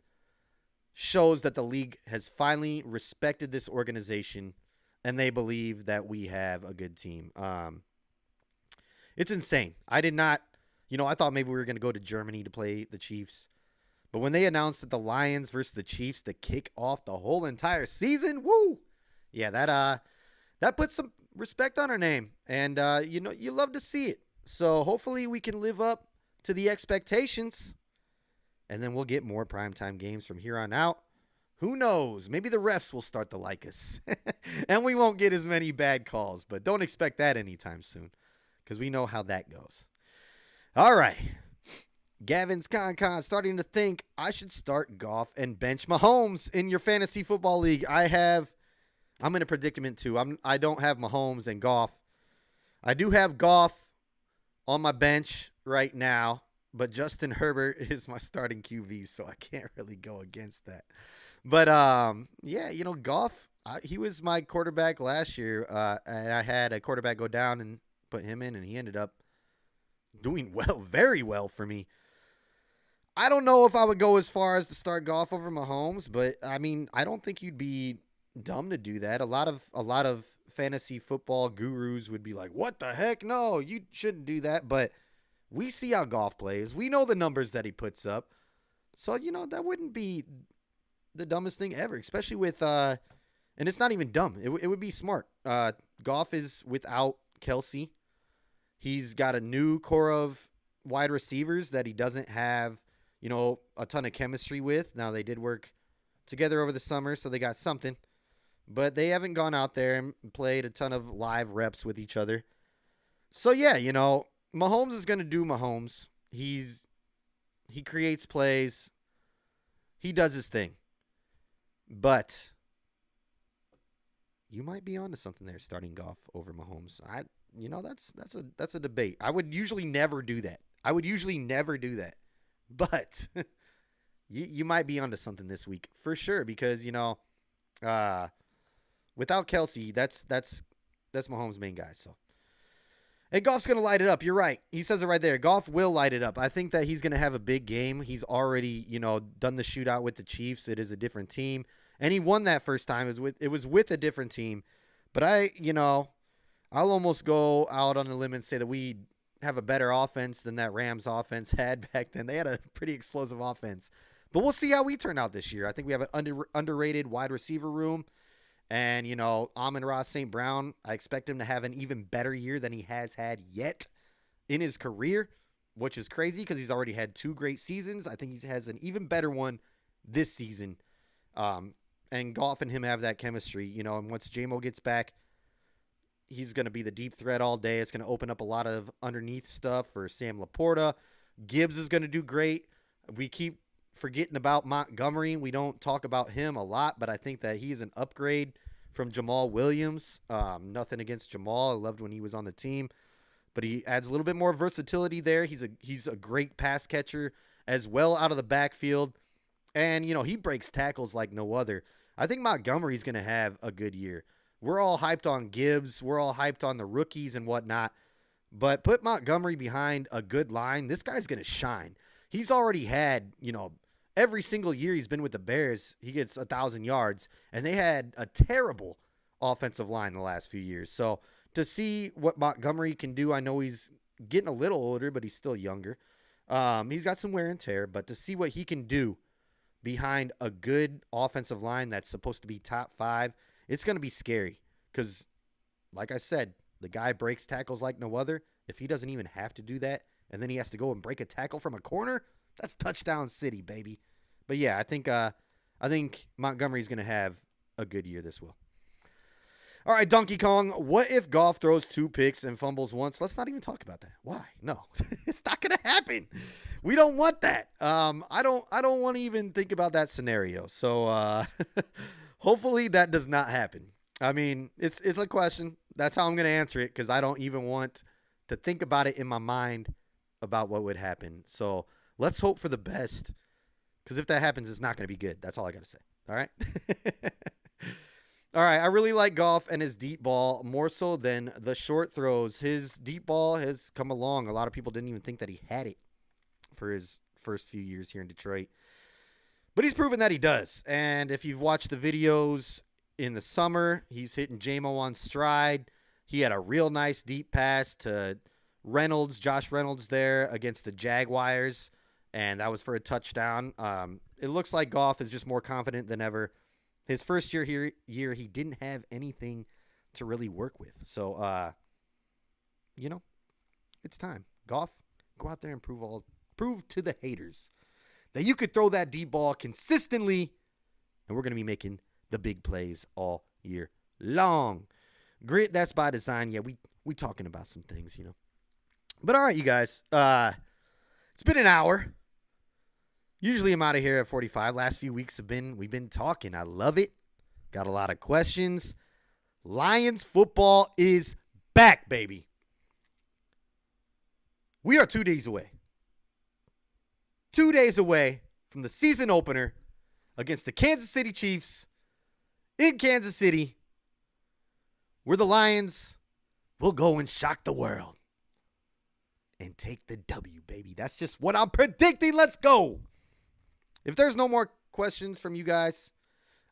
shows that the league has finally respected this organization, and they believe that we have a good team. It's insane. I did not, I thought maybe we were going to go to Germany to play the Chiefs. But when they announced that the Lions versus the Chiefs to kick off the whole entire season, woo! Yeah, that puts some respect on our name. And, you love to see it. So hopefully we can live up to the expectations. And then we'll get more primetime games from here on out. Who knows? Maybe the refs will start to like us. And we won't get as many bad calls. But don't expect that anytime soon, because we know how that goes. All right. Gavin's Con starting to think I should start Goff and bench Mahomes in your fantasy football league. I'm in a predicament too. I don't have Mahomes and Goff. I do have Goff on my bench right now, but Justin Herbert is my starting QB, so I can't really go against that. But Goff, he was my quarterback last year, and I had a quarterback go down and put him in, and he ended up doing well, very well for me. I don't know if I would go as far as to start Goff over Mahomes, but I mean, I don't think you'd be dumb to do that. A lot of fantasy football gurus would be like, "What the heck? No, you shouldn't do that." But we see how Goff plays. We know the numbers that he puts up. So, that wouldn't be the dumbest thing ever, especially with and it's not even dumb. It would be smart. Goff is without Kelsey. He's got a new core of wide receivers that he doesn't have, a ton of chemistry with. Now, they did work together over the summer, so they got something. But they haven't gone out there and played a ton of live reps with each other. So, yeah, Mahomes is going to do Mahomes. He creates plays. He does his thing. But you might be onto something there, starting Goff over Mahomes. That's a debate. I would usually never do that. But you might be onto something this week for sure, because without Kelsey, that's Mahomes' main guy. So, and Goff's gonna light it up. You're right. He says it right there. Goff will light it up. I think that he's gonna have a big game. He's already done the shootout with the Chiefs. It is a different team, and he won that first time. It was with a different team, but I'll almost go out on a limb and say that we have a better offense than that Rams offense had back then. They had a pretty explosive offense. But we'll see how we turn out this year. I think we have an underrated wide receiver room. And, Amon-Ra St. Brown, I expect him to have an even better year than he has had yet in his career, which is crazy because he's already had 2 great seasons. I think he has an even better one this season. And Goff and him have that chemistry, and once J-Mo gets back, he's going to be the deep threat all day. It's going to open up a lot of underneath stuff for Sam Laporta. Gibbs is going to do great. We keep forgetting about Montgomery. We don't talk about him a lot, but I think that he's an upgrade from Jamal Williams. Nothing against Jamal. I loved when he was on the team, but he adds a little bit more versatility there. He's a great pass catcher as well out of the backfield. And, he breaks tackles like no other. I think Montgomery's going to have a good year. We're all hyped on Gibbs. We're all hyped on the rookies and whatnot. But put Montgomery behind a good line, this guy's going to shine. He's already had, every single year he's been with the Bears, he gets 1,000 yards. And they had a terrible offensive line the last few years. So to see what Montgomery can do, I know he's getting a little older, but he's still younger. He's got some wear and tear. But to see what he can do behind a good offensive line that's supposed to be top 5, it's going to be scary because, like I said, the guy breaks tackles like no other. If he doesn't even have to do that, and then he has to go and break a tackle from a corner, that's touchdown city, baby. But yeah, I think Montgomery's going to have a good year this will. All right, Donkey Kong, what if Goff throws 2 picks and fumbles once? Let's not even talk about that. Why? No, it's not going to happen. We don't want that. I don't want to even think about that scenario. So, hopefully that does not happen. I mean, it's a question. That's how I'm going to answer it because I don't even want to think about it in my mind about what would happen. So let's hope for the best because if that happens, it's not going to be good. That's all I got to say. All right. All right, I really like Goff and his deep ball more so than the short throws. His deep ball has come along. A lot of people didn't even think that he had it for his first few years here in Detroit. But he's proven that he does. And if you've watched the videos in the summer, he's hitting J-Mo on stride. He had a real nice deep pass to Josh Reynolds there against the Jaguars, and that was for a touchdown. It looks like Goff is just more confident than ever. His first year here, he didn't have anything to really work with. So, it's time. Goff, go out there and prove to the haters that you could throw that deep ball consistently, and we're going to be making the big plays all year long. Grit, that's by design. Yeah, we talking about some things, But all right, you guys. It's been an hour. Usually I'm out of here at 45. Last few weeks we've been talking. I love it. Got a lot of questions. Lions football is back, baby. We are 2 days away. 2 days away from the season opener against the Kansas City Chiefs in Kansas City, where the Lions will go and shock the world and take the W, baby. That's just what I'm predicting. Let's go. If there's no more questions from you guys,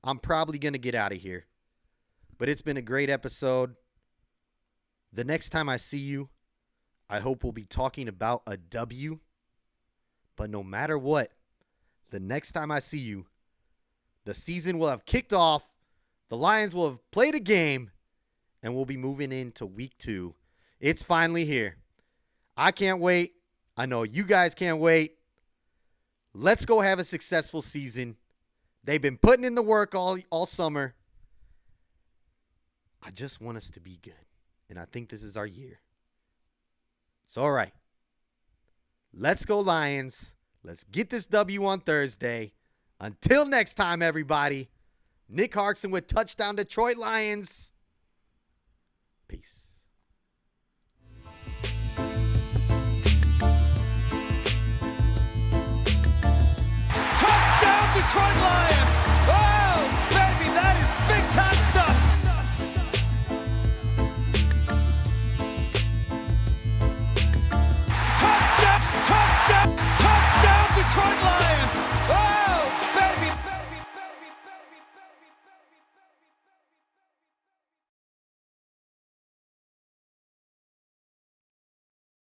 I'm probably going to get out of here. But it's been a great episode. The next time I see you, I hope we'll be talking about a W. But no matter what, the next time I see you, the season will have kicked off. The Lions will have played a game, and we'll be moving into week 2. It's finally here. I can't wait. I know you guys can't wait. Let's go have a successful season. They've been putting in the work all summer. I just want us to be good, and I think this is our year. So, all right. Let's go, Lions. Let's get this W on Thursday. Until next time, everybody. Nick Harkson with Touchdown Detroit Lions. Peace.